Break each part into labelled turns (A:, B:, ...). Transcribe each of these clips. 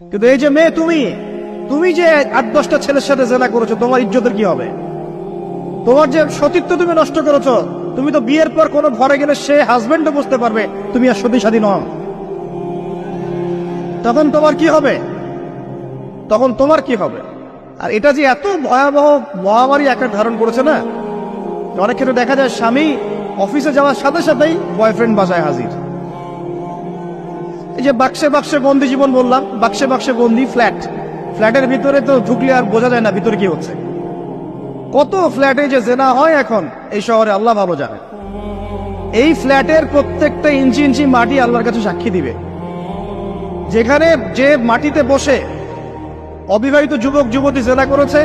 A: কিন্তু এই যে মেয়ে, তুমি যে 8-10টা ছেলের সাথে জেনা করেছো, তোমার ইজ্জতের কি হবে? তোমার যে সতীত্ব তুমি নষ্ট করেছো। তুমি তো বিয়ের পর কোনো ঘরে গেলে সে হাজবেন্ডও বুঝতে পারবে তুমি আর সতী সাথী নও। তখন তোমার কি হবে? আর এটা যে এত ভয়াবহ মহামারী আকার ধারণ করেছে না, অনেক ক্ষেত্রে দেখা যায় স্বামী অফিসে যাওয়ার সাথে সাথেই বয়ফ্রেন্ড বাসায় হাজির। এই যে বাক্সে বাক্সে বন্দি জীবন বললাম, বাক্সে বাক্সে বন্দি ফ্ল্যাটের ভিতরে তো ঢুকলে আর বোঝা যায় না ভিতরে কি হচ্ছে। কত ফ্ল্যাটে যে জেনা হয় এখন এই শহরে, আল্লাহ ভালো জানে। এই ফ্ল্যাটের প্রত্যেকটা ইঞ্চি ইঞ্চি মাটি আল্লাহর কাছে সাক্ষী দিবে। যেখানে যে মাটিতে বসে অবিবাহিত যুবক যুবতী জেনা করেছে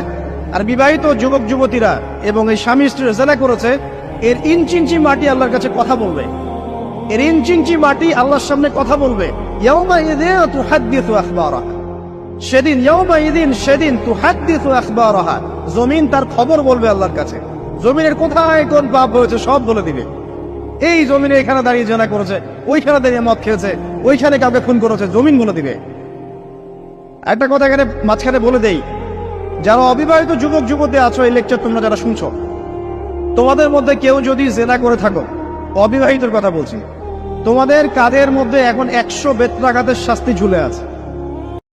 A: আর বিবাহিত যুবক যুবতীরা এবং এই স্বামী স্ত্রী জেনা করেছে, এর ইঞ্চি ইঞ্চি মাটি আল্লাহর কাছে কথা বলবে। এর ইঞ্চি ইঞ্চি মাটি আল্লাহর সামনে কথা বলবে। ইয়াউমাইযিন তুহাদ্দিসু আখবারাহা, সেদিন তুহাদ্দিসু আখবারাহা, জমিন তার খবর বলবে আল্লাহর কাছে। জমিনের কোথায় কোন পাপ হয়েছে সব বলে দিবে। এই জমিনে এখানে দাঁড়িয়ে জেনা করেছে, ওইখানে দাঁড়িয়ে মদ খেয়েছে, ওইখানে কাউকে খুন করেছে, জমিন বলে দিবে। একটা কথা এখানে মাঝখানে বলে দেই, যারা অবিবাহিত যুবক যুবতী আছো, এই লেকচার তোমরা যারা শুনছো, তোমাদের মধ্যে কেউ যদি জেনা করে থাকো, অবিবাহিতর কথা বলছি, তোমাদের কাঁধের মধ্যে এখন 100 বেত্রাঘাতের শাস্তি ঝুলে আছে।